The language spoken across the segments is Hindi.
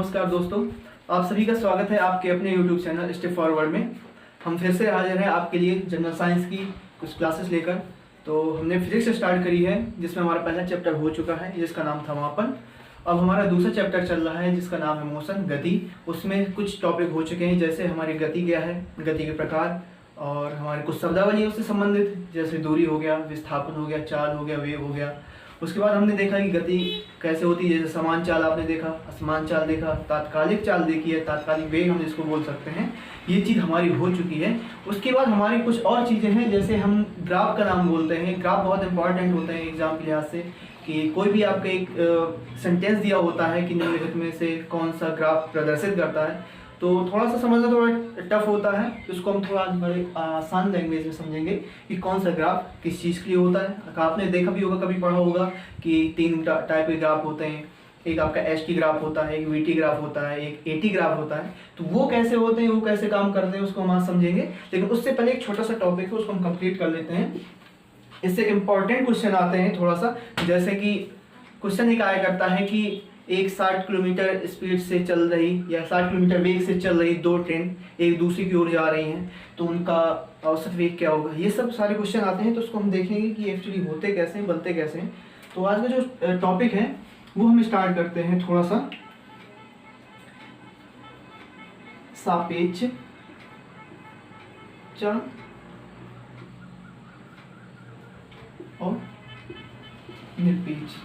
नमस्कार दोस्तों, आप सभी का स्वागत है आपके अपने YouTube चैनल स्टेप फॉरवर्ड में। हम फिर से हाजिर हैं आपके लिए जनरल साइंस की कुछ क्लासेस लेकर। तो हमने फिजिक्स से स्टार्ट करी है जिसमें हमारा पहला चैप्टर हो चुका है जिसका नाम था मापन। अब हमारा दूसरा चैप्टर चल रहा है जिसका नाम है मोशन, गति। उसमें कुछ टॉपिक हो चुके हैं जैसे हमारी गति क्या है, गति के प्रकार, और हमारे कुछ शब्दावली उससे संबंधित जैसे दूरी हो गया, विस्थापन हो गया, चाल हो गया, वेग हो गया। उसके बाद हमने देखा कि गति कैसे होती है, जैसे समान चाल आपने देखा, असमान चाल देखा, तात्कालिक चाल देखी है, तात्कालिक वेग हम जिसको बोल सकते हैं। ये चीज़ हमारी हो चुकी है। उसके बाद हमारी कुछ और चीज़ें हैं जैसे हम ग्राफ का नाम बोलते हैं। ग्राफ बहुत इंपॉर्टेंट होते हैं एग्जाम के लिहाज से कि कोई भी आपका एक सेंटेंस दिया होता है कि निम्नलिखित में से कौन सा ग्राफ प्रदर्शित करता है, तो थोड़ा सा समझना थोड़ा टफ होता है। इसको हम थोड़ा बड़े आसान लैंग्वेज में समझेंगे कि कौन सा ग्राफ किस चीज़ के लिए होता है। आपने देखा भी होगा, कभी पढ़ा होगा कि 3 टाइप के ग्राफ होते हैं। एक आपका एच टी ग्राफ होता है, एक वी टी ग्राफ होता है, एक ए टी ग्राफ होता है। तो वो कैसे होते हैं, वो कैसे काम करते हैं, उसको हम आज समझेंगे। लेकिन उससे पहले एक छोटा सा टॉपिक है, उसको हम कंप्लीट कर लेते हैं। इससे इम्पॉर्टेंट क्वेश्चन आते हैं थोड़ा सा, जैसे कि क्वेश्चन एक आया करता है कि एक 60 किलोमीटर स्पीड से चल रही या 60 किलोमीटर वेग से चल रही 2 ट्रेन एक दूसरे की ओर जा रही हैं, तो उनका औसत वेग क्या होगा। ये सब सारे क्वेश्चन आते हैं, तो उसको हम देखेंगे कि एक्चुअली होते कैसे हैं, बनते कैसे हैं। तो आज का जो टॉपिक है वो हम स्टार्ट करते हैं थोड़ा सा सापेक्ष चाल और निरपेक्ष।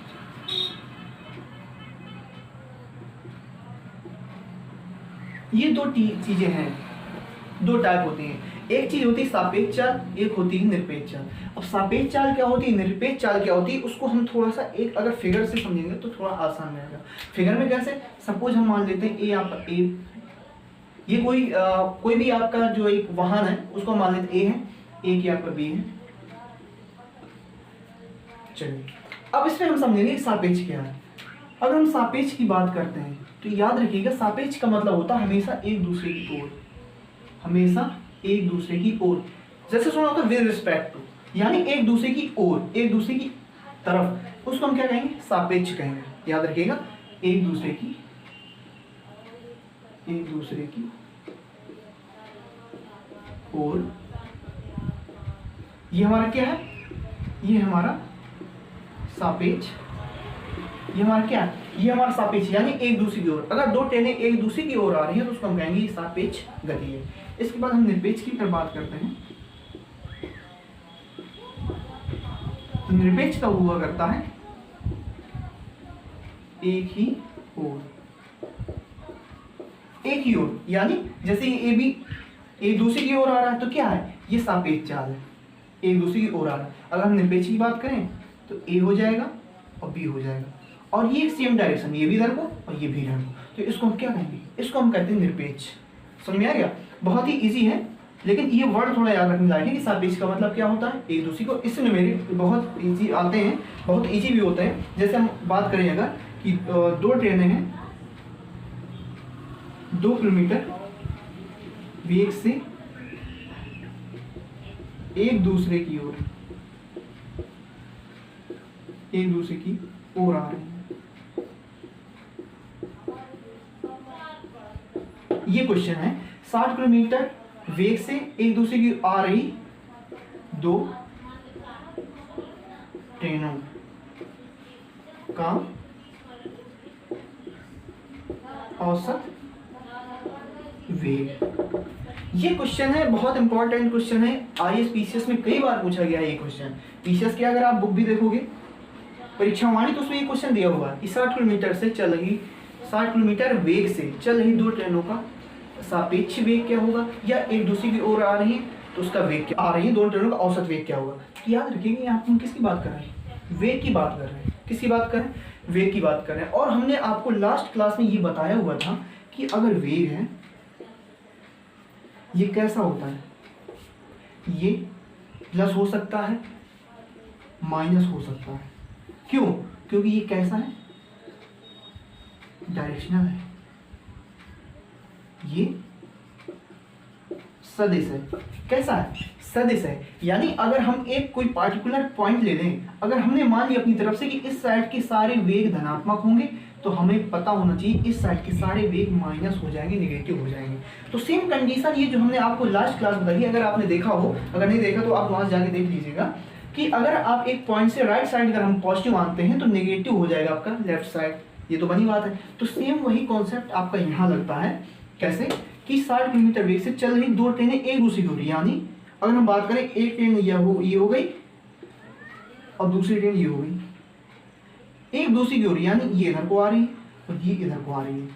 ये दो चीजें हैं, 2 टाइप होती हैं। एक चीज होती है सापेक्ष चाल, एक होती है निरपेक्ष चाल। अब सापेक्ष चाल क्या होती है, निरपेक्ष चाल क्या होती है, उसको हम थोड़ा सा एक अगर फिगर से समझेंगे तो थोड़ा आसान रहेगा। फिगर में कैसे, सपोज हम मान लेते हैं ए आपका ए, ये कोई भी आपका जो एक वाहन है उसको मान लेते ए है, ए की आपका बी है। चलिए अब इसमें हम समझेंगे सापेक्ष क्या है। अगर हम सापेक्ष की बात करते हैं तो याद रखिएगा, सापेक्ष का मतलब होता है हमेशा एक दूसरे की ओर, हमेशा एक दूसरे की ओर। जैसे सुना होता है विद रिस्पेक्ट टू, यानी एक दूसरे की ओर, एक दूसरे की तरफ, उसको हम क्या कहेंगे, सापेक्ष कहेंगे। याद रखिएगा, एक दूसरे की ओर। ये हमारा क्या है, ये हमारा सापेक्ष। ये हमारा क्या है, ये हमारा सापेक्ष, यानी एक दूसरे की ओर। अगर 2 ट्रेनें एक दूसरे की ओर आ रही हैं तो उसको हम कहेंगे ये सापेक्ष गति है। इसके बाद हम निरपेक्ष की तरफ बात करते हैं। तो निरपेक्ष का हुआ करता है एक ही ओर, एक ही ओर, यानी जैसे ये भी एक दूसरे की ओर आ रहा है तो क्या है, ये सापेक्ष चाल है, एक दूसरे की ओर आ रहा है। अगर हम निरपेक्ष की बात करें तो ए हो जाएगा और बी हो जाएगा, और ये सेम डायरेक्शन, ये भी इधर को और ये भी इधर को। तो इसको हम क्या कहेंगे, इसको हम कहते हैं निरपेक्ष। समझ में आ गया, बहुत ही इजी है। लेकिन ये वर्ड थोड़ा याद रखने लायक है कि सापेक्ष का मतलब क्या होता है, एक दूसरे को। इसमें मेरे बहुत इजी आते हैं, बहुत इजी भी होते हैं। जैसे हम बात करें अगर कि 2 ट्रेनें हैं 2 किलोमीटर वेग से एक दूसरे की ओर आ रही है। ये क्वेश्चन है, 60 किलोमीटर वेग से एक दूसरे की आ रही 2 ट्रेनों का औसत वेग। ये क्वेश्चन है, बहुत इंपॉर्टेंट क्वेश्चन है। आईएएस पीसीएस में कई बार पूछा गया है ये क्वेश्चन। पीसीएस के अगर आप बुक भी देखोगे परीक्षा वाणी तो उसमें ये क्वेश्चन दिया हुआ है कि 60 किलोमीटर से चल रही 60 किलोमीटर वेग से चल रही 2 ट्रेनों का सापेक्ष वेग क्या होगा, या एक दूसरे की ओर आ रही है तो उसका वेग क्या आ रही है, 2 ट्रेनों का औसत वेग क्या होगा। तो याद रखिएगा यहाँ हम किसकी बात कर रहे हैं, वेग की बात कर रहे हैं। किसकी बात कर रहे हैं, वेग की बात कर रहे हैं। और हमने आपको लास्ट क्लास में ये बताया हुआ था कि अगर वेग है ये कैसा होता है, ये प्लस हो सकता है, माइनस हो सकता है। क्यों, क्योंकि ये कैसा है, डायरेक्शनल है, ये सदिश है। कैसा है, सदिश है। यानी अगर हम एक कोई पार्टिकुलर पॉइंट ले लें, अगर हमने मान लिया अपनी तरफ से कि इस साइड के सारे वेग धनात्मक होंगे तो हमें पता होना चाहिए इस साइड के सारे वेग माइनस हो जाएंगे, नेगेटिव हो जाएंगे। तो सेम कंडीशन ये जो हमने आपको लास्ट क्लास बताई, अगर आपने देखा हो, अगर नहीं देखा तो आप वहाँ जाके देख लीजिएगा कि अगर आप एक पॉइंट से राइट साइड अगर हम पॉजिटिव मानते हैं तो नेगेटिव हो जाएगा आपका लेफ्ट साइड, ये तो बनी बात है। तो सेम वही कॉन्सेप्ट आपका यहाँ लगता है। कैसे कि 60 किलोमीटर वेग से चल रही दो ट्रेनें एक दूसरी की हो रही, यानी अगर हम बात करें एक ट्रेन ये हो गई और दूसरी ट्रेन ये हो गई, एक दूसरी की हो रही है, यानी ये इधर को आ रही है और ये इधर को आ रही है।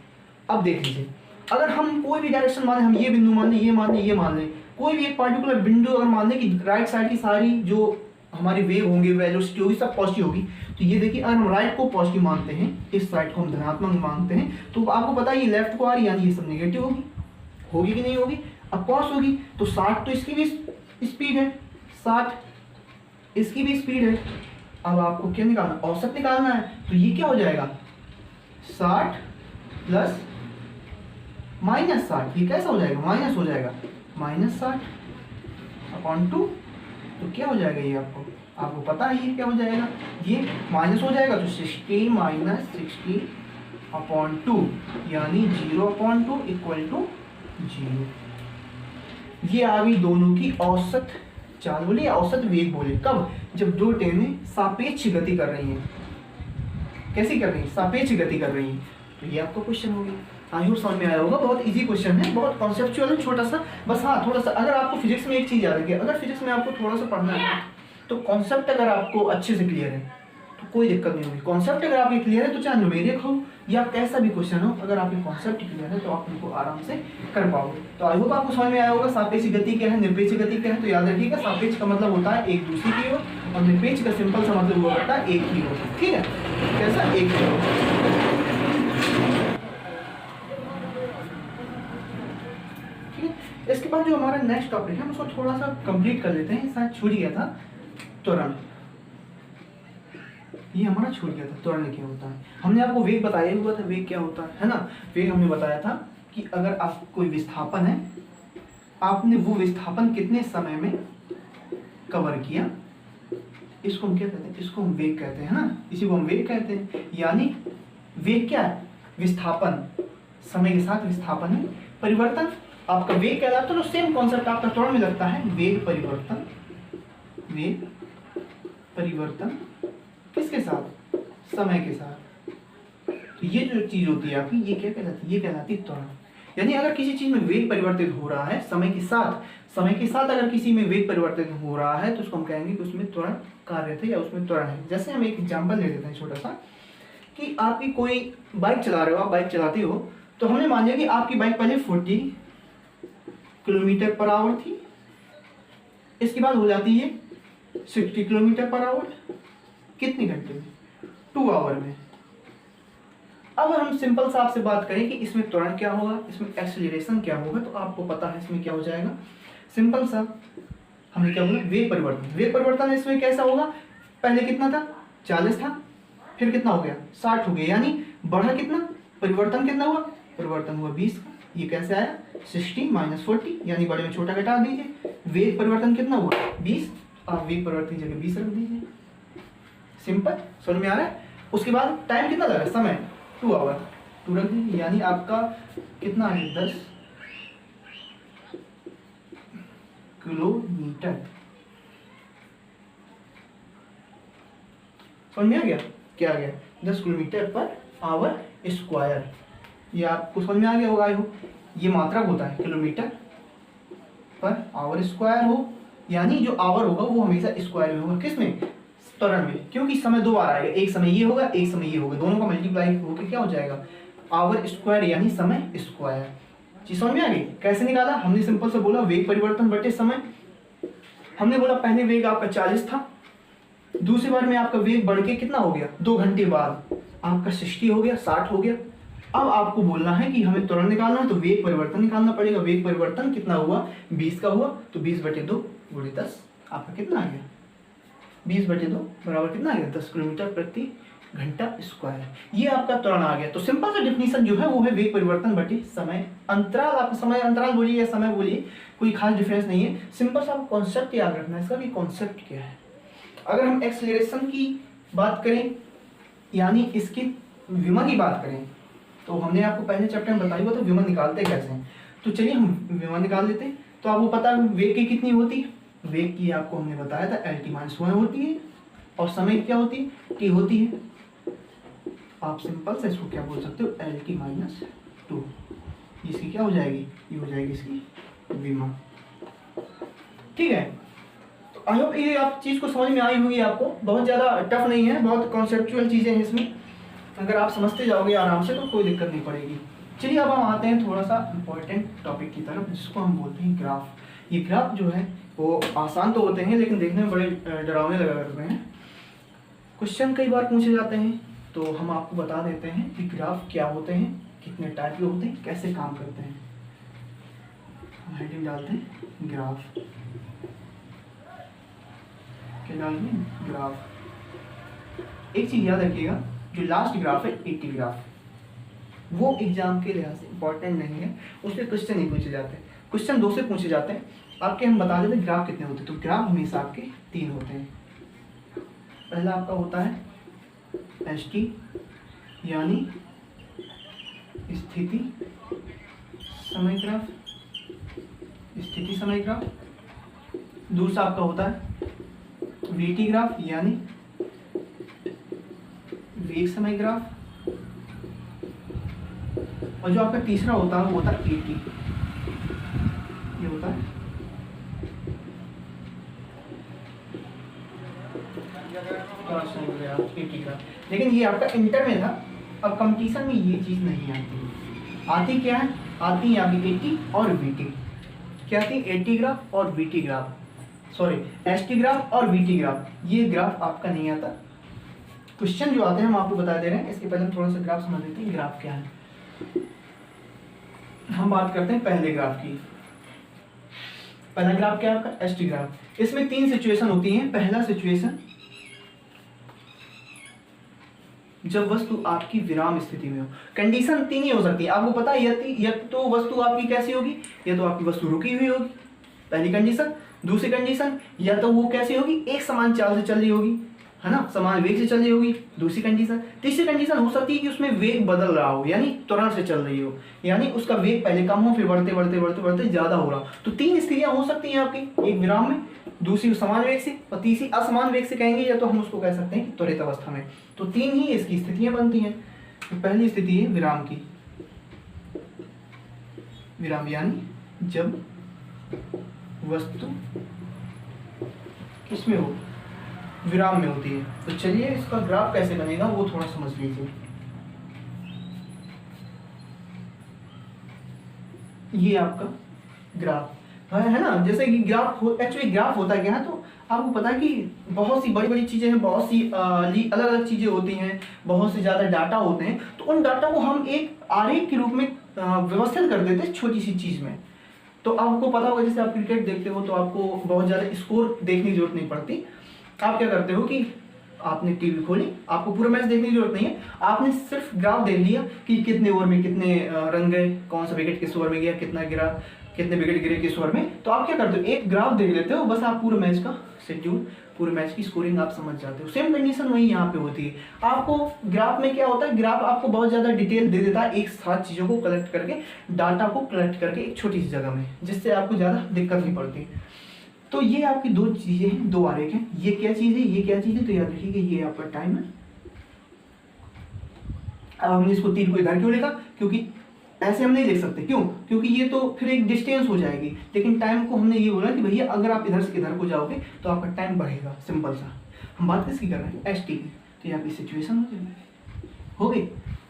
अब देख लीजिए, अगर हम कोई भी डायरेक्शन मान लें, हम ये बिंदु मान लें, ये मान लें, ये मान लें, कोई भी एक पार्टिकुलर बिंदु अगर मान लें कि राइट साइड की सारी जो हमारी वेव होंगे, वेलोसिटी होगी, सब पॉजिटिव होगी, तो ये देखिए अगर हम राइट को पॉजिटिव मानते हैं, इस साइड को हम धनात्मक मानते हैं, तो आपको पता है ये लेफ्ट को आ रही है, यानी ये सब नेगेटिव होगी कि नहीं होगी? अब कॉस होगी तो 60 तो इसकी भी स्पीड है, 60 इसकी भी स्पीड है। अब आपको क्या निकालना, औसत निकालना है। तो ये क्या हो जाएगा 60 प्लस माइनस 60, ये कैसा हो जाएगा, माइनस हो जाएगा, -60/2। तो क्या हो जाएगा ये आपको पता है ये क्या हो जाएगा, ये माइनस हो जाएगा तो 60 माइनस 60/2 यानी 0/2 इक्वल टू 0। ये आ गई दोनों की औसत चाल बोले या औसत वेग बोले। कब? जब दो ट्रेनें सापेक्ष गति कर रही हैं। कैसी कर रही हैं? सापेक्ष गति कर रही हैं। तो ये आपका क्वेश्चन हो गया। आई होप समझ में आया होगा। बहुत इजी क्वेश्चन है, बहुत कॉन्सेप्चुअल है, छोटा सा। बस हाँ, थोड़ा सा अगर आपको फिजिक्स में एक चीज याद रखिए, अगर फिजिक्स में आपको थोड़ा सा पढ़ना है तो कॉन्सेप्ट अगर आपको अच्छे से क्लियर है तो कोई दिक्कत नहीं होगी। कॉन्सेप्ट अगर आपके क्लियर है तो चाहे न्यूमेरिक हो या कैसा भी क्वेश्चन हो, अगर आपके कॉन्सेप्ट क्लियर है तो आप उनको आराम से कर पाओगे। तो आई होप आपको समझ में आया होगा सापेक्ष गति क्या है, निरपेक्ष गति क्या है। तो याद रखिएगा, सापेक्ष का मतलब होता है एक दूसरी की ओर और निरपेक्ष का सिंपल सा मतलब हुआ करता है एक की ओर। ठीक है, कैसा? एक की ओर। इसके बाद जो हमारा नेक्स्ट टॉपिक है उसको थोड़ा सा कंप्लीट कर लेते हैं, शायद छूट गया था त्वरण। ये हमारा छूट गया था, त्वरण क्या होता है। हमने आपको वेग बताया हुआ था, वेग क्या होता है ना। वेग हमने बताया था कि अगर आप कोई विस्थापन है, आपने वो विस्थापन कितने समय में कवर किया, इसको हम क्या कहते हैं, इसको हम वेग कहते हैं ना, इसी को हम वेग कहते हैं। यानी वेग क्या है? विस्थापन, समय के साथ विस्थापन है, परिवर्तन आपका वेग कहलाता है। तो सेम कॉन्सेप्ट आपका त्वरण में लगता है, वेग परिवर्तन। वेग परिवर्तन किसके साथ? समय के साथ। तो ये जो चीज होती है आपकी, ये क्या कहलाती है? ये कहलाती है त्वरण। यानी अगर किसी चीज में वेग परिवर्तित हो रहा है समय के साथ अगर किसी में वेग परिवर्तित हो रहा है तो उसको हम कहेंगे कि उसमें त्वरण कार्य थे या उसमें त्वरण है। जैसे हम एक एग्जाम्पल ले लेते हैं छोटा सा, कि आपकी कोई बाइक चला रहे हो, आप बाइक चलाते हो, तो हमने मान लिया कि आपकी बाइक पहले 40 किलोमीटर पर आवर थी, इसके बाद हो जाती है 60 किलोमीटर पर आवर। कितने घंटे में? 2 आवर में। अब हम सिंपल सा आपसे बात करें कि इसमें त्वरण क्या होगा, इसमें एक्सेलरेशन क्या होगा, तो आपको पता है इसमें क्या हो जाएगा। सिंपल सा हमने क्या बोला, वेग परिवर्तन। वेग परिवर्तन इसमें कैसा होगा, पहले कितना था 40 था, फिर कितना हो गया 60 हो गया, यानी बढ़ा कितना, परिवर्तन कितना हुआ, परिवर्तन हुआ 20 का। ये कैसे आया 60 माइनस 40, यानी बड़े में छोटा घटा दीजिए। वेग परिवर्तन कितना हुआ 20, आप वेग परिवर्तन की जगह 20 रख दीजिए। सिंपल, समझ में आ रहा है। उसके बाद टाइम कितना लगा, समय 2 आवर, 2 रख दीजिए, यानी आपका कितना है 10 किलोमीटर। समझ में आ गया, क्या आ गया 10 किलोमीटर पर आवर स्क्वायर। ये आपको समझ में आ गया होगा। आई हो ये मात्रक होता है किलोमीटर पर आवर स्क्वायर हो, यानी जो आवर होगा वो हमेशा स्क्वायर में होगा। किसमें? त्वरण में, क्योंकि समय 2 बार आएगा, एक समय ये होगा, एक समय ये होगा, दोनों का मल्टीप्लाई होकर क्या हो जाएगा आवर स्क्वायर, यानी समय स्क्वायर। चीज समझ में आ गई। कैसे निकाला हमने? सिंपल से बोला वेग परिवर्तन बटे समय। हमने बोला पहले वेग आपका 40 था, दूसरी बार में आपका वेग बढ़ के कितना हो गया, 2 घंटे बाद आपका 60 हो गया, 60 हो गया। अब आपको बोलना है कि हमें त्वरण निकालना है, तो वेग परिवर्तन निकालना पड़ेगा। वेग परिवर्तन कितना हुआ 20 का हुआ, तो 20/2 × 10 आपका कितना आ गया, 20/2 बराबर कितना आ गया 10 किलोमीटर प्रति घंटा स्क्वायर। ये आपका त्वरण आ गया। तो सिंपल सा डिफिनीशन जो है वो है वेग परिवर्तन बटे समय अंतराल। आप समय अंतराल बोलिए या समय बोलिए, कोई खास डिफरेंस नहीं है। सिंपल सा कॉन्सेप्ट याद रखना है इसका कि कॉन्सेप्ट क्या है। अगर हम एक्सेलरेशन की बात करें, यानी इसकी विमा की बात करें तो हमने आपको पहले चैप्टर में बताया हुआ था विमा निकालते कैसे हैं। तो चलिए हम विमा निकाल लेते हैं। तो आपको पता है वेग की कितनी होती है, वेग की आपको हमने बताया था LT-1 होती है, और समय क्या होती है, T होती है। आप सिंपल से इसको क्या बोल सकते हो, LT-2। इसकी क्या हो जाएगी, ये हो जाएगी इसकी विमा। ठीक है, तो आई होप ये आप चीज़ को समझ में आई होगी आपको। बहुत ज़्यादा टफ नहीं है, बहुत कॉन्सेप्चुअल चीज़ें हैं इसमें। अगर आप समझते जाओगे आराम से तो कोई दिक्कत नहीं पड़ेगी। चलिए अब हम आते हैं थोड़ा सा इम्पोर्टेंट टॉपिक की तरफ, जिसको हम बोलते हैं ग्राफ। ये ग्राफ जो है वो आसान तो होते हैं लेकिन देखने में बड़े डरावने लगा करते हैं। क्वेश्चन कई बार पूछे जाते हैं, तो हम आपको बता देते हैं कि ग्राफ क्या होते हैं, कितने टाइप के होते हैं, कैसे काम करते हैं। हम हेडिंग डालते हैं ग्राफ, क्या डालेंगे, ग्राफ। एक चीज़ याद रखिएगा, जो लास्ट ग्राफ है 80 ग्राफ, वो एग्जाम के लिहाज से इंपॉर्टेंट नहीं है, उससे क्वेश्चन नहीं पूछे जाते। क्वेश्चन 2 से पूछे जाते हैं आपके। हम बता देते हैं ग्राफ कितने होते हैं। तो ग्राफ हमेशा आपके 3 होते हैं। पहला आपका होता है ST यानी स्थिति समय ग्राफ, स्थिति समय ग्राफ। दूसरा आपका होता है VT ग्राफ यानी वेग समय ग्राफ। और जो आपका तीसरा होता है वो होता है AT, ये होता है AT ग्राफ। लेकिन ये आपका इंटर में था, अब कंपटीशन में ये चीज़ नहीं आती। आती क्या है, आती है आपकी AT और VT। क्या आती है, AT ग्राफ और VT graph, sorry ST graph और VT ग्राफ। ये ग्राफ आपका नहीं आता। क्वेश्चन जो आते हैं हम आपको बता दे रहे हैं। इसके पहले हम थोड़ा सा ग्राफ समझ लेते हैं, ग्राफ क्या है। हम बात करते हैं पहले ग्राफ की। पहला ग्राफ क्या है आपका, ST ग्राफ। इसमें 3 सिचुएशन होती हैं। पहला सिचुएशन जब वस्तु आपकी विराम स्थिति में हो। कंडीशन 3 ही हो सकती है, आपको पता है। या तो वस्तु आपकी कैसी होगी, या तो आपकी वस्तु रुकी हुई होगी, पहली कंडीशन। दूसरी कंडीशन, या तो वो कैसी होगी, एक समान चाल से चल रही होगी, है ना, समान वेग से चल रही होगी, दूसरी कंडीशन। तीसरी कंडीशन हो सकती है कि उसमें वेग बदल रहा हो, यानी तुरंत से चल रही हो, यानी उसका वेग पहले कम हो फिर बढ़ते बढ़ते बढ़ते बढ़ते ज्यादा हो रहा। तो 3 स्थितियां हो सकती हैं आपकी, एक विराम में, दूसरी समान वेग से, और तीसरी असमान वेग से कहेंगे, या तो हम उसको कह सकते हैं कि त्वरित अवस्था में। तो 3 ही इसकी स्थितियां बनती हैं। तो पहली स्थिति है विराम की। विराम यानी जब वस्तु किसमें हो, विराम में होती है। तो चलिए इसका ग्राफ कैसे बनेगा वो थोड़ा समझ लीजिए। ये आपका ग्राफ है ना, जैसे कि ग्राफ एक्चुअली ग्राफ होता है क्या है, तो आपको पता है कि बहुत सी बड़ी बड़ी चीजें हैं, बहुत सी अलग अलग चीजें होती हैं, बहुत से ज्यादा डाटा होते हैं। तो उन डाटा को हम एक आरेख के रूप में व्यवस्थित कर देते हैं छोटी सी चीज में। तो आपको पता होगा, जैसे आप क्रिकेट देखते हो तो आपको बहुत ज्यादा स्कोर देखने की जरूरत नहीं पड़ती। आप क्या करते हो कि आपने टीवी खोली, आपको पूरा मैच देखने की जरूरत नहीं है, आपने सिर्फ ग्राफ देख लिया कि कितने ओवर में कितने रन गए, कौन सा विकेट किस ओवर में गया, कितना गिरा, कितने विकेट गिरे किस ओवर में। तो आप क्या करते हो, एक ग्राफ देख लेते हो, बस आप पूरे मैच का शेड्यूल, पूरे मैच की स्कोरिंग आप समझ जाते हो। सेम कंडीशन वही यहाँ पे होती है। आपको ग्राफ में क्या होता है, ग्राफ आपको बहुत ज्यादा डिटेल दे देता है, एक साथ चीजों को कलेक्ट करके, डाटा को कलेक्ट करके एक छोटी सी जगह में, जिससे आपको ज्यादा दिक्कत नहीं पड़ती। तो ये आपकी 2 चीजें हैं, 2 आरेख हैं। ये क्या चीज है, ये क्या चीज है, तो याद रखिएगा ये आपका टाइम है। अब हमने इसको 3 को इधर क्यों लिखा, क्योंकि ऐसे हम नहीं लिख सकते, क्यों, क्योंकि ये तो फिर एक डिस्टेंस हो जाएगी। लेकिन टाइम को हमने ये बोला कि भैया अगर आप इधर से इधर को जाओगे तो आपका टाइम बढ़ेगा, सिंपल सा। हम बात किसकी कर रहे हैं, ST की। तो ये आपकी सिचुएशन हो गई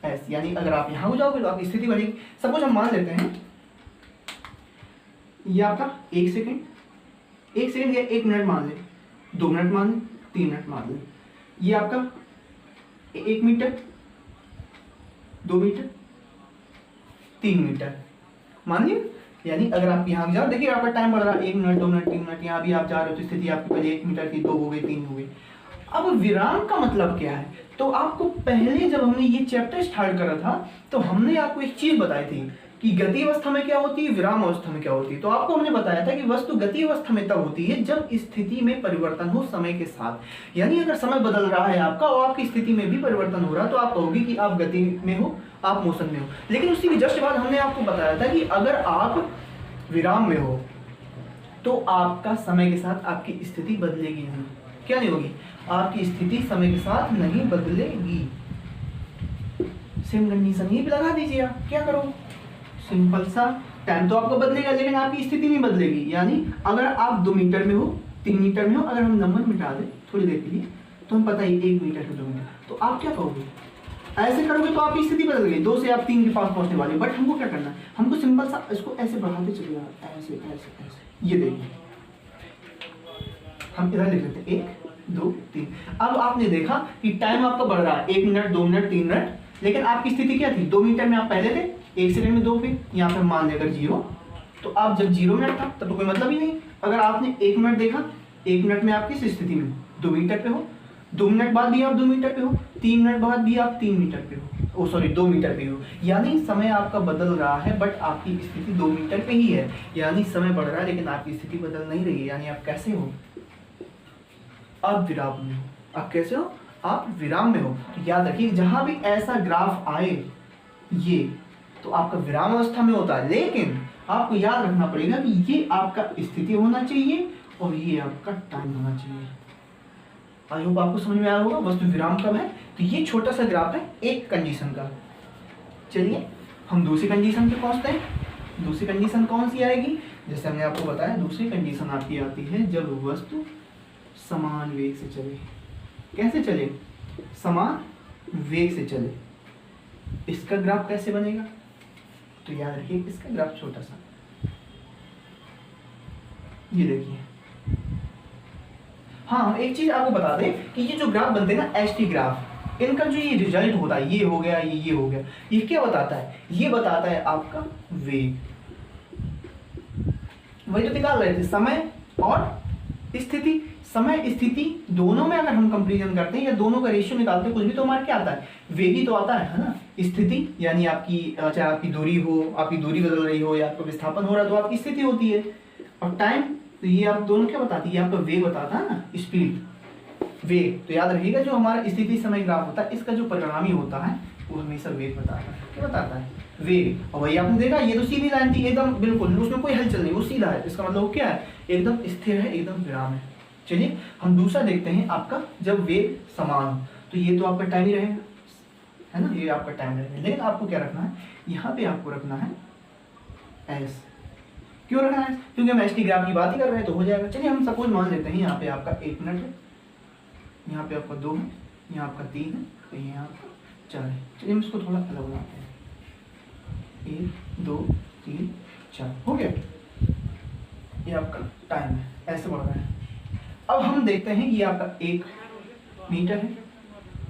एस, यानी अगर आप यहाँ हो जाओगे तो आपकी स्थिति बढ़ेगी। सपोज हम मान लेते हैं ये आपका 1 सेकेंड, 1 सेकेंड या 1 मिनट मान ले, 2 मिनट मान ले, 3 मिनट मान ले, ये आपका 1 मीटर, 2 मीटर, 3 मीटर मान लिया। यानी अगर आप यहाँ जाओ, देखिए आपका टाइम बढ़ रहा है, 1 मिनट, 2 मिनट, 3 मिनट, यहाँ भी आप जा रहे हो तो स्थिति आपकी पहले 1 मीटर की, 2 हो गई, 3 हो गई। अब विराम का मतलब क्या है, तो आपको पहले जब हमने ये चैप्टर स्टार्ट करा था तो हमने आपको एक चीज बताई थी कि गति अवस्था में क्या होती है, विराम अवस्था में क्या होती है। तो आपको हमने बताया था कि वस्तु गति अवस्था में तब होती है जब स्थिति में परिवर्तन हो समय के साथ। यानी अगर समय बदल रहा है आपका और आपकी स्थिति में भी परिवर्तन हो रहा है तो आप कहोगे कि आप गति में हो, आप मोशन में हो। लेकिन उसी के जस्ट बाद हमने आपको बताया था कि अगर आप विराम में हो तो आपका समय के साथ आपकी स्थिति बदलेगी नहीं। क्या नहीं होगी, आपकी स्थिति समय के साथ नहीं बदलेगी। सेम कंडीशन ये भी लगा दीजिए आप, क्या करो, सिंपल सा, टाइम तो आपका बदलेगा लेकिन आपकी स्थिति नहीं बदलेगी। यानी अगर आप 2 मीटर में हो, 3 मीटर में हो, अगर हम नंबर मिटा दें थोड़ी देर के लिए तो हम पता ही 1 मीटर है 2 मीटर, तो आप क्या कहोगे, ऐसे करोगे तो आपकी स्थिति बदल गई, 2 से आप 3 के पास पहुंचने वाले। बट हमको क्या करना है, हमको सिंपल सा इसको ऐसे बढ़ाते चलिए, ऐसे ऐसे ऐसे। ये देखिए हम इधर लिख लेते हैं 1 2 3। अब आपने देखा कि टाइम आपका बढ़ रहा है, 1 मिनट 2 मिनट 3 मिनट, लेकिन आपकी स्थिति क्या थी, 2 मीटर में आप पहले थे, 1 सेकंड में 2 फिर यहाँ पे मान लेकर 0। तो आप जब 0 मिनट था तब तो कोई मतलब ही नहीं। अगर आपने 1 मिनट देखा, 1 मिनट में आप किस स्थिति में, 2 मीटर पे हो, 2 मिनट बाद भी आप 2 मीटर पे हो, 3 मिनट बाद भी आप 3 मीटर पे हो, 2 मीटर पे हो। यानी समय आपका बदल रहा है बट आपकी स्थिति 2 मीटर पे ही है। यानी समय बढ़ रहा है लेकिन आपकी स्थिति बदल नहीं रही है। यानी आप कैसे हो, आप विराम में हो। आप कैसे हो, आप विराम में हो। तो याद रखिए जहां भी ऐसा ग्राफ आए ये तो आपका विराम अवस्था में होता है, लेकिन आपको याद रखना पड़ेगा कि ये आपका स्थिति होना चाहिए और ये आपका टाइम होना चाहिए। आई होप आपको समझ में आया होगा वस्तु विराम कब है। तो ये छोटा सा ग्राफ है एक कंडीशन का। चलिए हम दूसरी कंडीशन पे पहुंचते हैं। दूसरी कंडीशन कौन सी आएगी, जैसे हमने आपको बताया दूसरी कंडीशन आपकी आती है जब वस्तु समान वेग से चले। कैसे चले, समान वेग से चले। इसका ग्राफ कैसे बनेगा, तो याद रखिए इसका ग्राफ छोटा सा, ये देखिए। हाँ एक चीज आपको बता दें कि ये जो ग्राफ बनते हैं ना एचटी ग्राफ, इनका जो ये रिजल्ट होता है, ये हो गया ये हो गया, ये क्या बताता है, ये बताता है आपका वेग। वही तो निकाल रहे थे, समय और स्थिति। समय स्थिति दोनों में अगर हम कंपैरिजन करते हैं या दोनों का रेशियो निकालते हैं कुछ भी तो हमारा क्या आता है, वेग ही तो आता है ना। स्थिति यानी आपकी चाहे आपकी दूरी हो, आपकी दूरी बदल रही हो या आपका विस्थापन हो रहा है तो आपकी स्थिति होती है। और टाइम तो ये आप दोनों क्या बताती है, आपका वेग बताता है ना, स्पीड वेग। तो याद रखिएगा जो हमारा स्थिति समय ग्राफ होता है इसका जो परिणामी होता है वो हमेशा वेग बताता है। क्या बताता है, वेग। और वही आपने देखा ये तो सीधी लाइन थी एकदम, बिल्कुल उसमें कोई हलचल नहीं, वो सीधा है। इसका मतलब क्या है, एकदम स्थिर है, एकदम विराम है। चलिए हम दूसरा देखते हैं आपका जब वेग समान हो। तो ये तो आपका टाइम ही रहेगा, है ना, ये आपका टाइम रहेगा। लेकिन आपको क्या रखना है, यहाँ पे आपको रखना है एस। क्यों रखना है, क्योंकि हम एचटी ग्राफ की बात ही कर रहे हैं तो हो जाएगा। चलिए हम सपोज मान लेते हैं यहाँ पे आपका 1 मिनट है, यहाँ पे आपका 2 है, यहाँ आपका 3 है, तो यहाँ आपका 4 है। चलिए हम इसको थोड़ा अलग बनाते हैं, 1 2 3 4 हो गया। ये आपका टाइम है, ऐसे बढ़ रहा है। अब हम देखते हैं ये आपका 1 मीटर है,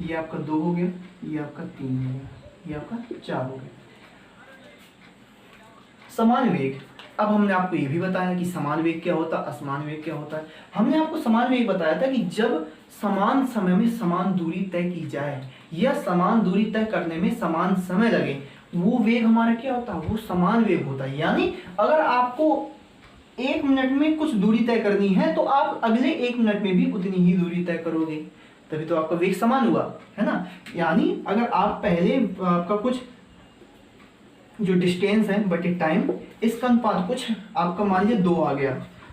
ये आपका 2 हो गया, ये आपका 3 हो गया, ये आपका 4 हो गया। समान वेग। अब हमने आपको ये भी बताया कि समान वेग क्या होता है, असमान वेग क्या होता है। हमने आपको समान वेग बताया था कि जब समान समय में समान दूरी तय की जाए या समान दूरी तय करने में समान समय लगे, वो वेग हमारा क्या होता है, वो समान वेग होता है। यानी अगर आपको 1 मिनट में कुछ दूरी तय करनी है तो आप अगले 1 मिनट में भी उतनी ही दूरी तय करोगे, तभी तो आपका वेग समान हुआ, है ना। यानी अगर आप पहले आपका कुछ जो डिस्टेंस है बटे टाइम, इसका अनुपात कुछ आपका मान लीजिए 2 आ गया,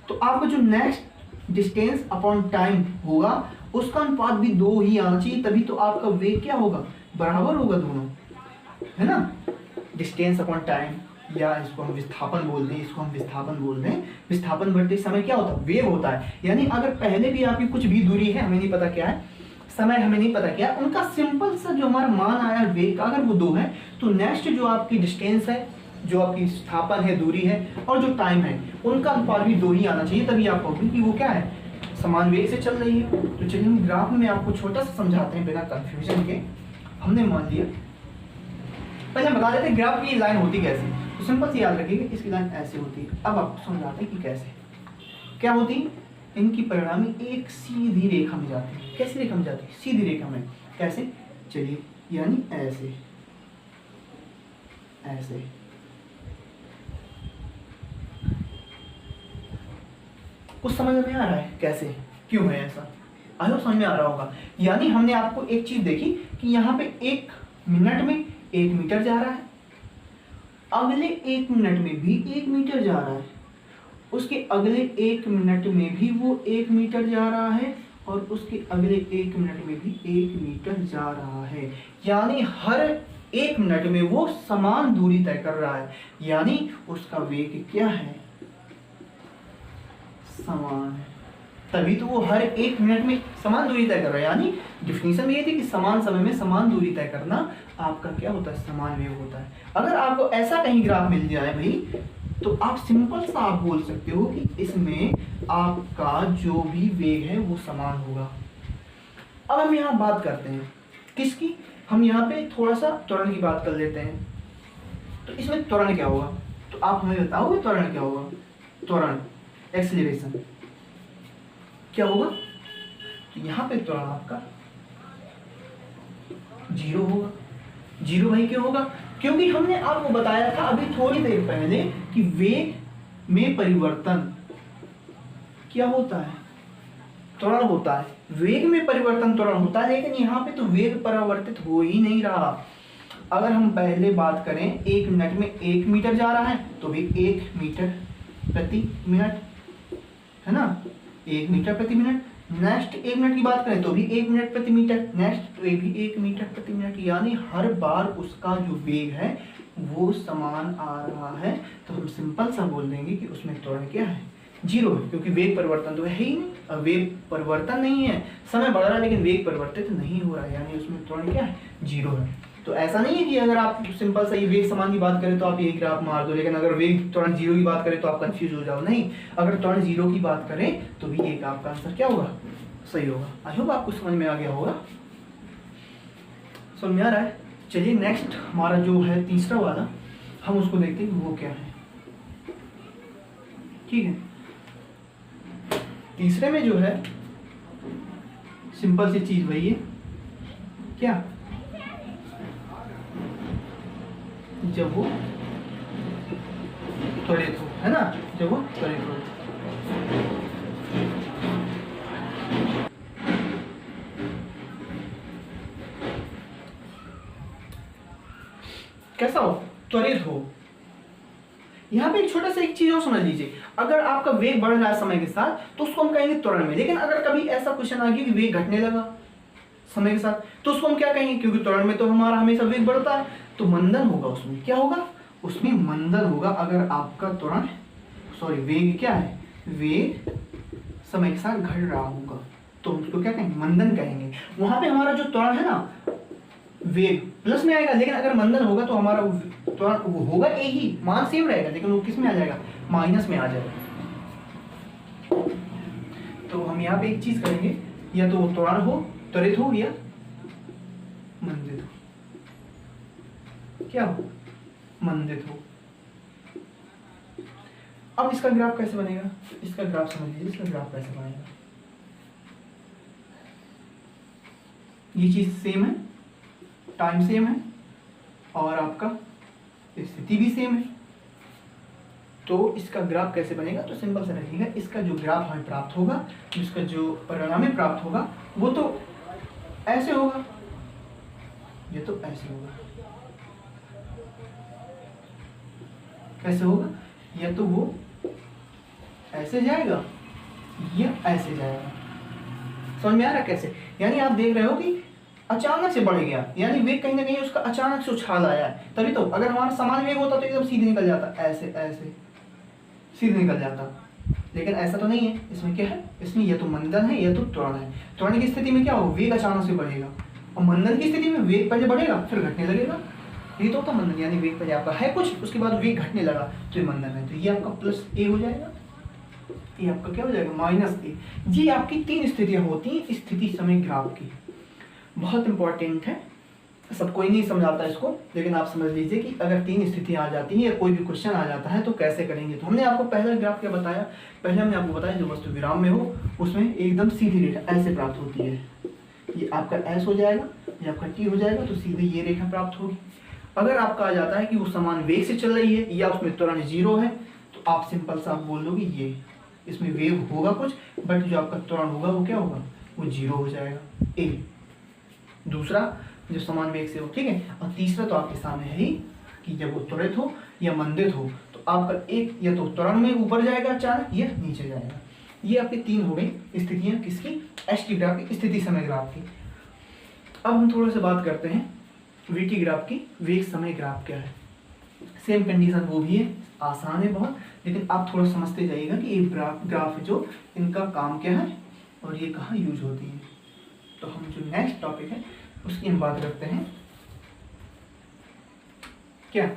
तो आपका जो नेक्स्ट डिस्टेंस अपॉन टाइम होगा उसका अनुपात भी 2 ही आना चाहिए, तभी तो आपका वेग क्या होगा, बराबर होगा दोनों, है ना। डिस्टेंस अपॉन टाइम, या इसको हम विस्थापन बोल दें, इसको हम विस्थापन बोल दें। विस्थापन बढ़ते समय क्या होता है, वेग होता है। यानी अगर पहले भी आपकी कुछ भी दूरी है, हमें नहीं पता क्या है, समय हमें नहीं पता क्या, उनका सिंपल सा जो हमारा मान आया वेग का, अगर वो 2 है तो नेक्स्ट जो आपकी डिस्टेंस है, जो आपकी विस्थापन है, दूरी है, और जो टाइम है, उनका अनुपात भी 2 ही आना चाहिए, तभी आप कहोगे कि वो क्या है, समान वेग से चल रही है। तो चलिए हम ग्राफ में आपको छोटा सा समझाते हैं बिना कंफ्यूजन के। हमने मान लिया, पहले हम बता देते हैं ग्राफ की लाइन होती कैसे। तो सिंपल से याद रखिएगा इसकी लाइन ऐसे होती है। अब आपको समझाते हैं कि कैसे क्या होती है। इनकी परिणामी एक सीधी रेखा में जाती है। कैसी रेखा में जाती है, सीधी रेखा में। कैसे, चलिए यानी ऐसे ऐसे कुछ समझ में आ रहा है कैसे क्यों है ऐसा? आई होप समझ में आ रहा होगा। यानी हमने आपको एक चीज देखी कि यहाँ पे 1 मिनट में 1 मीटर जा रहा है, अगले 1 मिनट में भी 1 मीटर जा रहा है, उसके अगले 1 मिनट में भी वो 1 मीटर जा रहा है, और उसके अगले 1 मिनट में भी 1 मीटर जा रहा है। यानी हर 1 मिनट में वो समान दूरी तय कर रहा है, यानी उसका वेग क्या है? समान है। तभी तो वो हर 1 मिनट में समान दूरी तय कर रहा है। यानी डिफिनीशन में ये थी कि समान समय में समान दूरी तय करना आपका क्या होता है? समान वेग होता है। अगर आपको ऐसा कहीं ग्राफ मिल जाए भाई, तो आप सिंपल सा आप बोल सकते हो कि इसमें आपका जो भी वेग है वो समान होगा। अब हम यहाँ बात करते हैं किसकी? हम यहाँ पे थोड़ा सा त्वरण की बात कर लेते हैं। तो इसमें त्वरण क्या होगा? तो आप हमें बताओगे त्वरण क्या होगा? त्वरण एक्सीलरेशन क्या होगा? तो यहाँ पे त्वरण आपका 0 होगा। 0 भाई क्यों होगा? क्योंकि हमने आपको बताया था अभी थोड़ी देर पहले कि वेग में परिवर्तन क्या होता है? त्वरण होता है। वेग में परिवर्तन त्वरण होता है, लेकिन यहाँ पे तो वेग परिवर्तित हो ही नहीं रहा। अगर हम पहले बात करें 1 मिनट में 1 मीटर जा रहा है तो भी 1 मीटर प्रति मिनट है ना, 1 मीटर प्रति मिनट। नेक्स्ट 1 मिनट की बात करें तो भी 1 मिनट प्रति मीटर, नेक्स्ट तो ये भी 1 मीटर प्रति मिनट। यानी हर बार उसका जो वेग है वो समान आ रहा है। तो हम सिंपल सा बोल देंगे कि उसमें त्वरण क्या है? 0 है, क्योंकि वेग परिवर्तन तो है ही नहीं। वेग परिवर्तन नहीं है, समय बढ़ रहा है लेकिन वेग परिवर्तित नहीं हो रहा है, यानी उसमें त्वरण क्या है? 0 है। तो ऐसा नहीं है कि अगर आप सिंपल सा ये वेग समान की बात करें तो आप ये ग्राफ मार दो, लेकिन अगर वेग त्वरण 0 की बात करें तो आप कंफ्यूज हो जाओ। नहीं, अगर त्वरण 0 की बात करें तो भी एक आपका आंसर क्या होगा? सही होगा। आई होप आपको समझ में आ गया होगा। समझ में आ रहा है? चलिए नेक्स्ट हमारा जो है तीसरा वाला, हम उसको देखते हैं वो क्या है। ठीक है, तीसरे में जो है सिंपल सी चीज वही है क्या? जब वो त्वरित हो, है ना, जब वो त्वरित हो। कैसा हो? त्वरित हो। यहाँ पे एक छोटा सा एक चीज और समझ लीजिए, अगर आपका वेग बढ़ रहा है समय के साथ तो उसको हम कहेंगे त्वरण में। लेकिन अगर कभी ऐसा क्वेश्चन आ गया कि वेग घटने लगा समय के साथ तो उसको हम क्या कहेंगे? क्योंकि त्वरण में तो हमारा हमेशा वेग बढ़ता है, तो मंदन होगा। उसमें क्या होगा? उसमें मंदन होगा। अगर आपका त्वरण वेग क्या है? वेग समय के साथ घट रहा होगा तो हम उसको क्या कहेंगे? मंदन कहेंगे। वहां पे हमारा जो त्वरण है ना वेग प्लस में आएगा, लेकिन अगर मंदन होगा तो हमारा त्वरण वो होगा ए ही, मान सेम रहेगा, लेकिन वो किस में आ जाएगा? माइनस में आ जाएगा। तो हम यहाँ पे एक चीज करेंगे, या तो वो त्वरण हो, त्वरित हो, या मंदित हो। क्या हो? मंदित हो। अब इसका ग्राफ कैसे बनेगा? इसका ग्राफ समझ लीजिए, इसका ग्राफ कैसे बनेगा? ये चीज सेम है, टाइम सेम है और आपका स्थिति भी सेम है, तो इसका ग्राफ कैसे बनेगा? तो सिंपल से रखिएगा, इसका जो ग्राफ हमें प्राप्त होगा, इसका जो परिणाम में प्राप्त होगा वो तो ऐसे होगा, ये तो ऐसे होगा। कैसे होगा? या तो वो ऐसे जाएगा या ऐसे जाएगा। समझ में आ रहा है कैसे? यानी आप देख रहे हो कि अचानक से बढ़ गया, यानी वेग कहीं ना कहीं उसका अचानक से उछाल आया है। तभी तो अगर हमारा समान वेग होता तो एकदम सीधे निकल जाता, ऐसे ऐसे सीधे निकल जाता, लेकिन ऐसा तो नहीं है। इसमें क्या है? इसमें या तो मंदन है या तो त्वरण है। त्वरण की स्थिति में क्या हो? वेग अचानक से बढ़ेगा, और मंदन की स्थिति में वेग पहले बढ़ेगा फिर घटने लगेगा। ये तो होता मंदन, यानी वेग पहले आपका है कुछ, उसके बाद वेग घटने लगा तो ये मंदन है। तो ये आपका प्लस ए हो जाएगा, ये आपका क्या हो जाएगा? माइनस ए। ये आपकी 3 स्थितियां होती हैं स्थिति समय ग्राफ की। बहुत इंपॉर्टेंट है, सब कोई नहीं समझाता इसको, लेकिन आप समझ लीजिए कि अगर 3 स्थितियां आ जाती हैं या कोई भी क्वेश्चन आ जाता है तो कैसे करेंगे। तो हमने आपको पहला ग्राफ क्या बताया? पहले हमने आपको बताया जो वस्तु विराम में हो उसमें एकदम सीधी रेखा ऐसे प्राप्त होती है। ये आपका एस हो जाएगा, ये आपका टी हो जाएगा, तो सीधे ये रेखा प्राप्त होगी। अगर आपका आ जाता है कि वो समान वेग से चल रही है या उसमें त्वरण 0 है, तो आप सिंपल सा आप बोल दोगे ये इसमें वेव होगा कुछ, बट जो आपका त्वरण होगा वो क्या होगा, वो 0 हो जाएगा। ए दूसरा जो समान वेग से हो, ठीक है। और तीसरा तो आपके सामने है ही कि जब वो त्वरित हो या मंदित हो तो आपका एक या तो त्वरण में ऊपर जाएगा अचानक या नीचे जाएगा। ये आपके 3 हो गई स्थितियां किसकी, एस टी ग्राफ की, स्थिति समय ग्राफ की। अब हम थोड़ा सा बात करते हैं वी टी ग्राफ की, वेग समय ग्राफ क्या है। सेम कंडीशन वो भी है, आसान है बहुत, लेकिन आप थोड़ा समझते जाइएगा कि ये ग्राफ है जो इनका काम क्या है और ये कहाँ यूज होती है। तो हम जो नेक्स्ट टॉपिक है उसकी हम बात करते हैं क्या,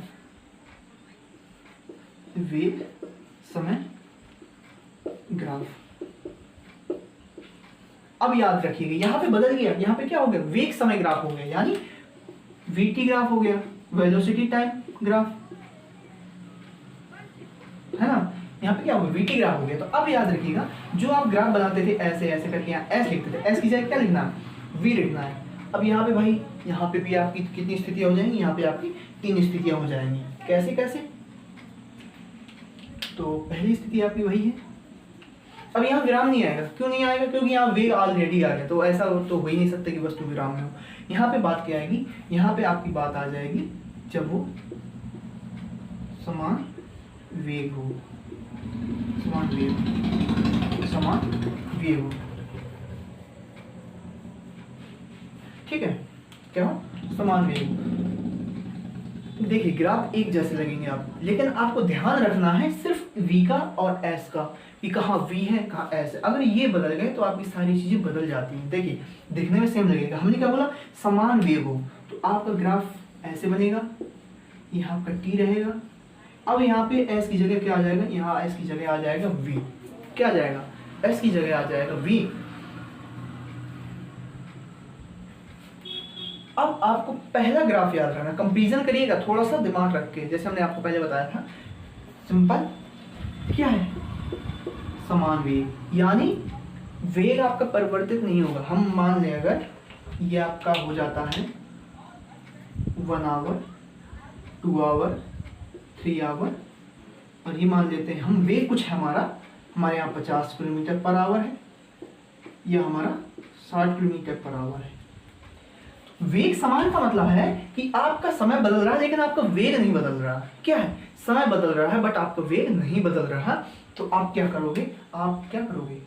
वेग समय ग्राफ। अब याद रखिएगा यहाँ पे बदल गया, यहाँ पे क्या हो गया, वेग समय ग्राफ हो गया, यानी वीटी ग्राफ हो गया, वेलोसिटी टाइम ग्राफ, है ना। यहाँ पे क्या हो गया, वीटी ग्राफ हो गया। तो अब याद रखिएगा जो आप ग्राफ बनाते थे ऐसे ऐसे करके, यहाँ एस लिखते थे, एस की जगह क्या लिखना है, वी लिखना है। अब यहाँ पे भाई, यहाँ पे भी आपकी कितनी स्थितियां हो जाएंगी, यहाँ पे आपकी 3 स्थितियां हो जाएंगी। कैसे कैसे, तो पहली स्थिति आपकी वही है। अब यहाँ विराम नहीं आएगा, क्यों नहीं आएगा, क्योंकि यहाँ वेग ऑलरेडी आ गया, तो ऐसा तो हो ही नहीं सकता कि वस्तु विराम में हो। यहाँ पे बात क्या आएगी, यहाँ पे आपकी बात आ जाएगी जब वो समान वेग हो, समान वेग हो, ठीक है, क्या हो, समान वेग हो। देखिए ग्राफ एक जैसे लगेंगे आप, लेकिन आपको ध्यान रखना है सिर्फ v का और s का, कि कहाँ v है कहाँ s है। अगर ये बदल गए तो आपकी सारी चीजें बदल जाती हैं। देखिए दिखने में सेम लगेगा, हमने क्या बोला, समान वेग हो, तो आपका ग्राफ ऐसे बनेगा, यहाँ आपका t रहेगा। अब यहाँ पे s की जगह क्या आ जाएगा, यहाँ s की जगह आ जाएगा v, क्या आ जाएगा, s की जगह आ जाएगा v। अब आपको पहला ग्राफ याद रखना, कंपैरिजन करिएगा थोड़ा सा दिमाग रख के, जैसे हमने आपको पहले बताया था, सिंपल क्या है, समान वेग, यानी वेग आपका परिवर्तित नहीं होगा। हम मान लें अगर ये आपका हो जाता है 1 आवर, 2 आवर, 3 आवर, और ये मान लेते हैं हम वेग कुछ है हमारे यहाँ 50 किलोमीटर पर आवर है, यह हमारा 60 किलोमीटर पर आवर है। वेग समान का मतलब है कि आपका समय बदल रहा है लेकिन आपका वेग नहीं बदल रहा। क्या है, समय बदल रहा है बट आपका वेग नहीं बदल रहा। तो आप क्या करोगे, आप क्या करोगे,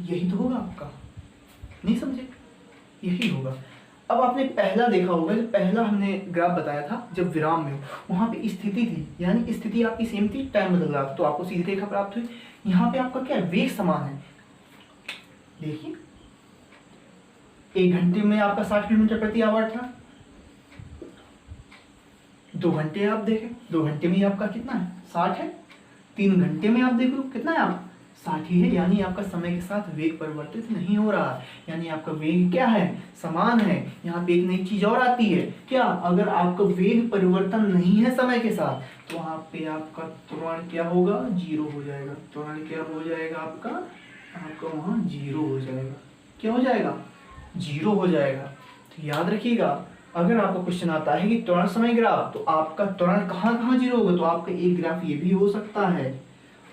यही तो होगा आपका, नहीं समझे, यही होगा। अब आपने पहला देखा होगा, जब पहला हमने ग्राफ बताया था जब विराम में वहां पे स्थिति थी, यानी स्थिति आपकी सेम थी, टाइम बदल रहा था, तो आपको सीधी रेखा प्राप्त हुई। यहाँ पे आपका क्या है, वेग समान है। देखिए 1 घंटे में आपका 60 किलोमीटर प्रति आवर था, 2 घंटे आप देखें, 2 घंटे में आपका कितना है, 60 है। 3 घंटे में आप देखो कितना है, आप 60 ही है, यानी आपका समय के साथ वेग परिवर्तित नहीं हो रहा, यानी आपका वेग क्या है, समान है। यहाँ पे एक नई चीज और आती है, क्या, अगर आपका वेग परिवर्तन नहीं है समय के साथ, तो वहां पे आपका त्वरण क्या होगा, 0 हो जाएगा। त्वरण क्या हो जाएगा आपका वहां 0 हो जाएगा। क्या हो जाएगा, 0 हो जाएगा। तो याद रखिएगा, अगर आपको क्वेश्चन आता है कि त्वरण समय ग्राफ, तो आपका त्वरण कहाँ कहाँ 0 होगा, तो आपका एक ग्राफ ये भी हो सकता है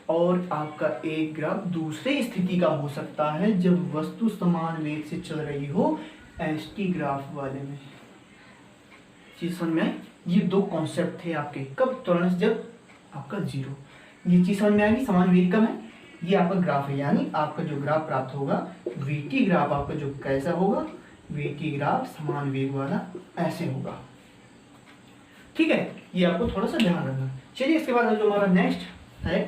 और आपका एक ग्राफ दूसरे स्थिति का हो सकता है जब वस्तु समान वेग से चल रही हो, एसटी ग्राफ वाले में। चीज समझ में आई, ये 2 कॉन्सेप्ट थे आपके, कब, त्वरण जब आपका 0, ये चीज समझ में आएगी। समान वेग कब है, ये आपका ग्राफ है, यानी आपका जो ग्राफ प्राप्त होगा वीटी ग्राफ आपका जो कैसा होगा, वीटी ग्राफ समान वेग वाला ऐसे होगा, ठीक है। ये आपको थोड़ा सा ध्यान रखना। चलिए इसके बाद जो हमारा नेक्स्ट है,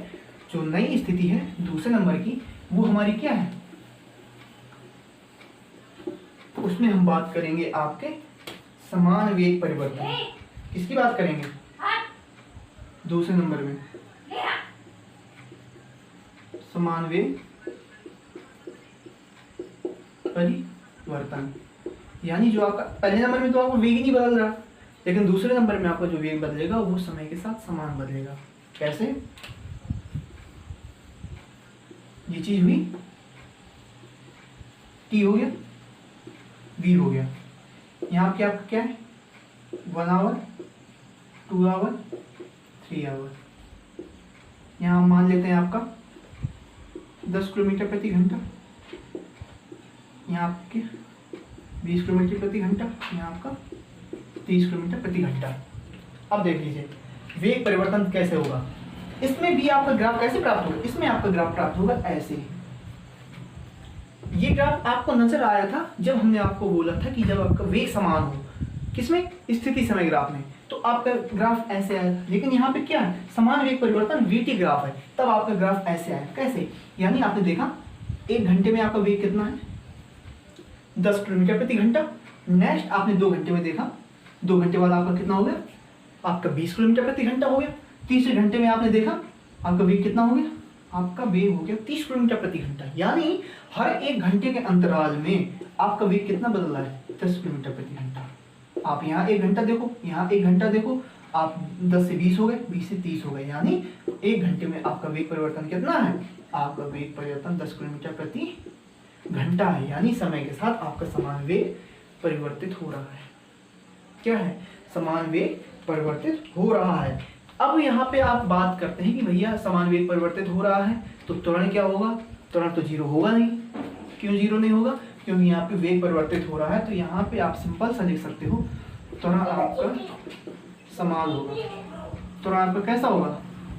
जो नई स्थिति है दूसरे नंबर की, वो हमारी क्या है, उसमें हम बात करेंगे आपके समान वेग परिवर्तन। किसकी बात करेंगे, दूसरे नंबर में समान वेग परिवर्तन, यानी जो आपका पहले नंबर में तो आपको वेग नहीं बदल रहा, लेकिन दूसरे नंबर में आपका जो वेग बदलेगा वो समय के साथ समान बदलेगा। कैसे, ये चीज हुई, टी हो गया, वी हो गया, यहाँ पे आपका क्या है, 1 आवर, 2 आवर, 3 आवर। यहाँ मान लेते हैं आपका 10 किलोमीटर प्रति घंटा, यहाँ आपके 20 किलोमीटर प्रति घंटा, यहाँ आपका 30 किलोमीटर प्रति घंटा। अब देख लीजिए वेग परिवर्तन कैसे होगा। इसमें भी आपका ग्राफ कैसे प्राप्त होगा, इसमें आपका ग्राफ प्राप्त होगा ऐसे। ये ग्राफ आपको नजर आया था जब हमने आपको बोला था कि जब आपका वेग समान हो, किसमें, स्थिति समय ग्राफ में, तो आपका ग्राफ ऐसे आया। लेकिन यहाँ पे क्या है, समान वेग परिवर्तन वीटी ग्राफ है, तब आपका ग्राफ ऐसे आया। कैसे, यानी आपने देखा 1 घंटे में आपका वेग कितना है, 10 किलोमीटर प्रति घंटा। नेक्स्ट आपने 2 घंटे में देखा, 2 घंटे बाद आपका कितना हो गया, आपका 20 किलोमीटर प्रति घंटा हो गया। तीसरे घंटे में आपने देखा आपका वेग कितना हो गया, आपका वेग हो गया 30 किलोमीटर प्रति घंटा। यानी हर 1 घंटे के अंतराल में आपका वेग कितना बदल रहा है, 10 किलोमीटर प्रति घंटा। आप यहाँ 1 घंटा देखो, यहाँ 1 घंटा देखो, आप 10 से 20 हो गए, 20 से 30 हो गए, यानी 1 घंटे में आपका वेग परिवर्तन कितना है, आपका वेग परिवर्तन 10 किलोमीटर प्रति घंटा है। यानी समय के साथ आपका समान वेग परिवर्तित हो रहा है। क्या है, समान वेग परिवर्तित हो रहा है। अब यहाँ पे आप बात करते हैं कि भैया समान वेग परिवर्तित हो रहा है तो त्वरण क्या होगा, त्वरण तो 0 होगा नहीं। क्यों 0 नहीं होगा, क्योंकि यहाँ पे वेग परिवर्तित हो रहा है। तो यहाँ पे आप सिंपल सा लिख सकते हो, त्वरण आपका समान होगा। त्वरण आपका कैसा होगा,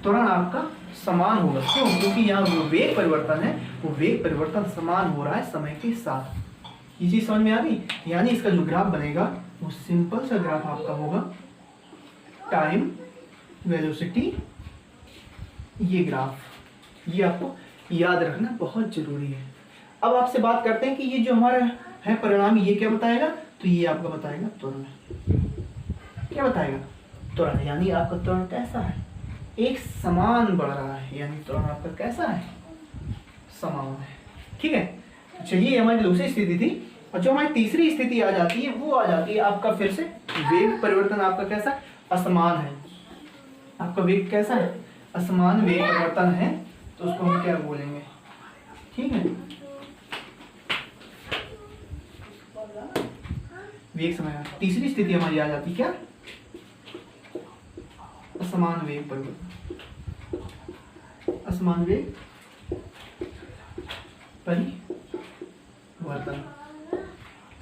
त्वरण आपका समान होगा। क्यों, क्योंकि यहाँ जो वेग परिवर्तन है वो वेग परिवर्तन समान हो रहा है समय के साथ। ये चीज समझ में आ गई। यानी इसका जो ग्राफ बनेगा वो सिंपल सा ग्राफ आपका होगा, टाइम वेलोसिटी, ये ग्राफ, ये आपको याद रखना बहुत जरूरी है। अब आपसे बात करते हैं कि ये जो हमारा है परिणाम, ये क्या बताएगा, तो ये आपका बताएगा त्वरण। क्या बताएगा, त्वरण। यानी आपका त्वरण कैसा है, एक समान बढ़ रहा है, यानी त्वरण आपका कैसा है, समान है। ठीक है, चलिए हमारी दूसरी स्थिति थी। और जो हमारी तीसरी स्थिति आ जाती है वो आ जाती है आपका फिर से वेग परिवर्तन आपका कैसा, असमान है। आपका वेग कैसा है, असमान वेग परिवर्तन है, तो उसको हम क्या बोलेंगे, ठीक है, वेग समय। तीसरी स्थिति हमारी आ जाती क्या, असमान वेग परिवर्तन, असमान वेग परिवर्तन।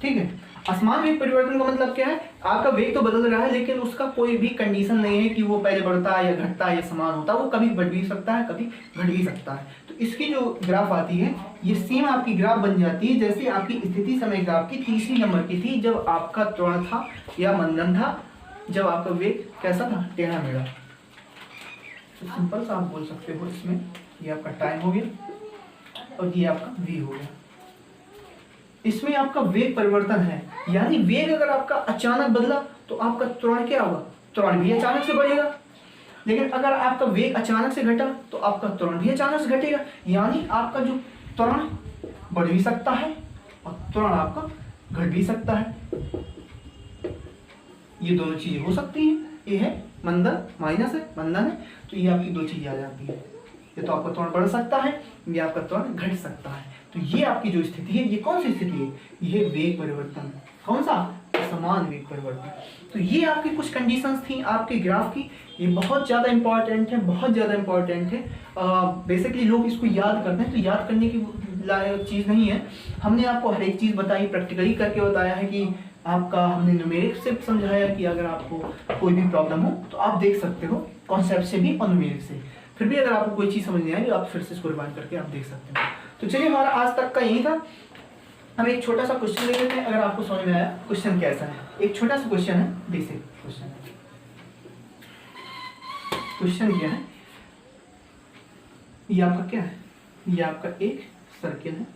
ठीक है, असमान वेग परिवर्तन का मतलब क्या है, आपका वेग तो बदल रहा है लेकिन उसका कोई भी कंडीशन नहीं है कि वो पहले बढ़ता है या घटता है या समान होता है, वो कभी बढ़ भी सकता है कभी घट भी सकता है। तो इसकी जो ग्राफ आती है ये सेम आपकी ग्राफ बन जाती है जैसे आपकी स्थिति समय ग्राफ की तीसरी नंबर की थी, जब आपका त्वरण था या मंदन था, जब आपका वेग कैसा था, टेढ़ा मेढ़ा। तो सिंपल सा आप बोल सकते हो इसमें, ये आपका टाइम हो गया और ये आपका वी हो गया। इसमें आपका वेग परिवर्तन है, यानी वेग अगर आपका अचानक बदला तो आपका त्वरण क्या होगा, त्वरण भी अचानक से बढ़ेगा। लेकिन अगर आपका वेग अचानक से घटा तो आपका त्वरण भी अचानक से घटेगा। यानी आपका जो त्वरण बढ़ भी सकता है और त्वरण आपका घट भी सकता है। ये दोनों चीजें हो सकती हैं। ये है मंदन, माइनस है, मंदन है, तो ये आपकी 2 चीजें आ जाती है। ये तो आपका त्वरण बढ़ सकता है, ये आपका त्वरण घट सकता है। तो ये आपकी जो स्थिति है, ये कौन सी स्थिति है, ये वेग परिवर्तन। कौन सा, समान वेग परिवर्तन। तो ये आपकी कुछ कंडीशंस थी आपके ग्राफ की। ये बहुत ज़्यादा इंपॉर्टेंट है, बहुत ज़्यादा इंपॉर्टेंट है। बेसिकली लोग इसको याद करते हैं, तो याद करने की लायक चीज़ नहीं है। हमने आपको हर एक चीज़ बताई, प्रैक्टिकली करके बताया है कि आपका हमने न्यूमेरिक से समझाया कि अगर आपको कोई भी प्रॉब्लम हो तो आप देख सकते हो, कॉन्सेप्ट से भी और न्यूमेरिक से। फिर भी अगर आपको कोई चीज़ समझ नहीं आई तो आप फिर से इसको रिवाइंड करके आप देख सकते हो। तो चलिए, हमारा आज तक का यही था। हम एक छोटा सा क्वेश्चन ले लेते हैं, अगर आपको समझ में आया क्वेश्चन कैसा है। एक छोटा सा क्वेश्चन है, बेसिक क्वेश्चन। क्वेश्चन क्या है, ये आपका क्या है, ये आपका एक सर्किल है,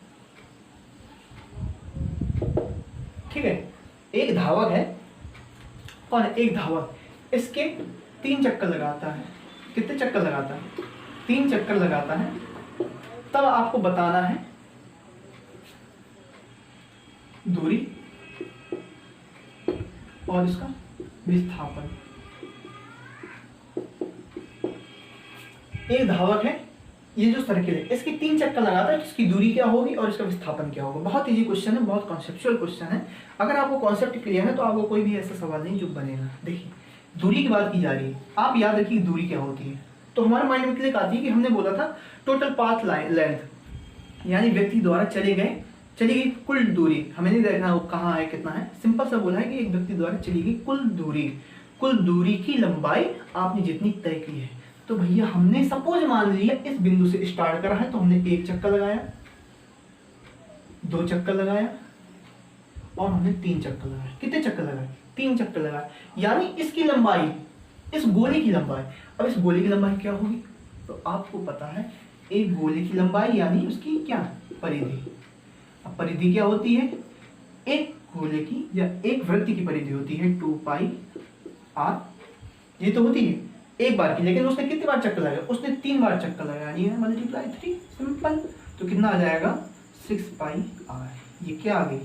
ठीक है। एक धावक है, कौन है, एक धावक, इसके 3 चक्कर लगाता है। कितने चक्कर लगाता है, 3 चक्कर लगाता है। तब आपको बताना है दूरी और इसका विस्थापन। एक धावक है, ये जो सर्किल है, इसके 3 चक्कर लगाता है, तो इसकी दूरी क्या होगी और इसका विस्थापन क्या होगा। बहुत इजी क्वेश्चन है, बहुत कॉन्सेप्चुअल क्वेश्चन है। अगर आपको कॉन्सेप्ट क्लियर है तो आपको कोई भी ऐसा सवाल नहीं जो बनेगा। देखिए, दूरी की बात की जा रही है, आप याद रखिए दूरी क्या होती है। तो हमारे माइंड में क्लिक आती है कि हमने बोला था टोटल पाथ लेंथ, यानी व्यक्ति द्वारा चली गई कुल दूरी। हमें नहीं देखना वो कहाँ है कितना है, सिंपल सा बोला है कि एक व्यक्ति द्वारा चली गई कुल दूरी की लंबाई आपने जितनी तय की है। तो भैया हमने सपोज मान लिया इस बिंदु से स्टार्ट करा है, तो हमने 1 चक्कर लगाया, 2 चक्कर लगाया और हमने 3 चक्कर लगाए। कितने चक्कर लगाए? 3 चक्कर लगाए। यानी इसकी लंबाई, इस गोले की लंबाई, अब इस गोले की लंबाई क्या होगी? तो आपको पता है एक गोले की लंबाई यानी उसकी क्या परिधि। अब परिधि क्या होती है? एक गोले की या एक वृत्त की परिधि होती है 2 पाई r। ये तो होती है एक बार की, लेकिन उसने कितनी बार चक्कर लगाया? उसने 3 बार चक्कर लगाया, यानी मल्टीप्लाई 3, सिंपल। तो कितना आ जाएगा? 6 पाई r। ये क्या आ गई?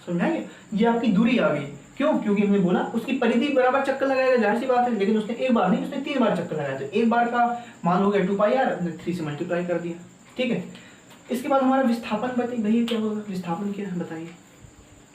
समझाइए, ये आपकी दूरी आ गई। क्यों? क्योंकि हमने बोला उसकी परिधि बराबर चक्कर लगाएगा, जाहिर सी बात है, लेकिन उसने एक बार नहीं, उसने 3 बार चक्कर लगाया। तो एक बार का मान हो गया 2 पाई r, हमने 3 से मल्टीप्लाई कर दिया। ठीक है, इसके बाद हमारा विस्थापन बताइए भैया क्या होगा? विस्थापन क्या है बताइए?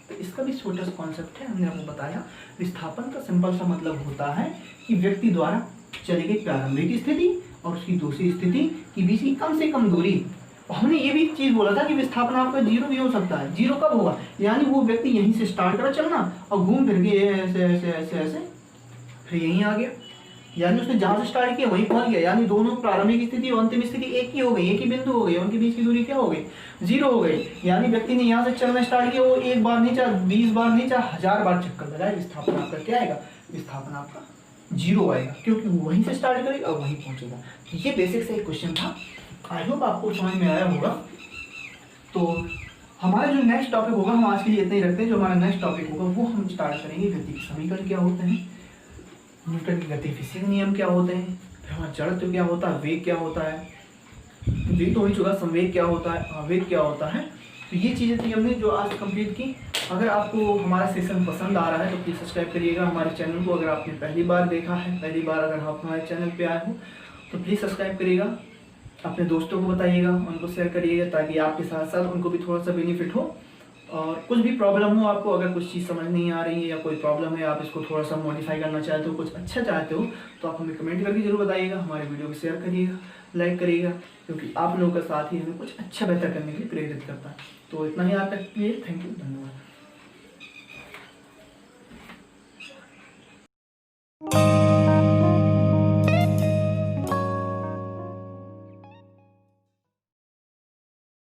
तो इसका भी छोटा सा कॉन्सेप्ट है, हमने आपको बताया। विस्थापन का सिंपल सा मतलब होता है कि व्यक्ति द्वारा चली गई प्रारंभिक स्थिति और उसकी दूसरी स्थिति के बीच की कम से कम दूरी। और हमने ये भी चीज बोला था कि विस्थापन आपका 0 भी हो सकता है। 0 कब होगा? यानी वो व्यक्ति यहीं से स्टार्ट करा चलना और घूम फिर के ऐसे ऐसे ऐसे ऐसे फिर यहीं आ गया, यानी उसने जहां से स्टार्ट किया वहीं पहुंच गया। यानी दोनों प्रारंभिक स्थिति और अंतिम स्थिति एक ही हो गई, एक ही बिंदु हो गई, उनके बीच की दूरी क्या हो गई? 0 हो गई। यानी व्यक्ति ने यहाँ से चलना स्टार्ट किया, वो 1 बार नहीं, चाहे 20 बार नहीं, चाहे 1000 बार चक्कर लगाए, विस्थापन आपका क्या आएगा? विस्थापन आपका 0 आएगा, क्योंकि वो वहीं से स्टार्ट करेगा और वहीं पहुंचेगा। ये बेसिक से एक क्वेश्चन था, आई होप आपको समझ में आया होगा। तो हमारा जो नेक्स्ट टॉपिक होगा, हम आज के लिए इतना ही रखते हैं। जो हमारा नेक्स्ट टॉपिक होगा वो हम स्टार्ट करेंगे गति के समीकरण क्या होते हैं, न्यूटन की गतिविधि नियम क्या होते हैं, फिर हमारा जड़त्व क्या होता है, वेग क्या होता है, वेग तो हो ही चुका, संवेग क्या होता है, आवेग क्या होता है। तो ये चीज़ें थी हमने जो आज कंप्लीट की। अगर आपको हमारा सेशन पसंद आ रहा है तो प्लीज़ सब्सक्राइब करिएगा हमारे चैनल को। अगर आपने पहली बार देखा है, पहली बार अगर आप हमारे चैनल पे आए हो तो प्लीज़ सब्सक्राइब करिएगा, अपने दोस्तों को बताइएगा, उनको शेयर करिएगा, ताकि आपके साथ साथ उनको भी थोड़ा सा बेनिफिट हो। और कुछ भी प्रॉब्लम हो आपको, अगर कुछ चीज़ समझ नहीं आ रही है या कोई प्रॉब्लम है, आप इसको थोड़ा सा मॉडिफाई करना चाहते हो, कुछ अच्छा चाहते हो, तो आप हमें कमेंट करके जरूर बताइएगा। हमारे वीडियो को शेयर करिएगा, लाइक करिएगा, क्योंकि आप लोगों का साथ ही हमें कुछ अच्छा बेहतर करने के लिए प्रेरित करता है। तो इतना ही आपके लिए, थैंक यू, धन्यवाद।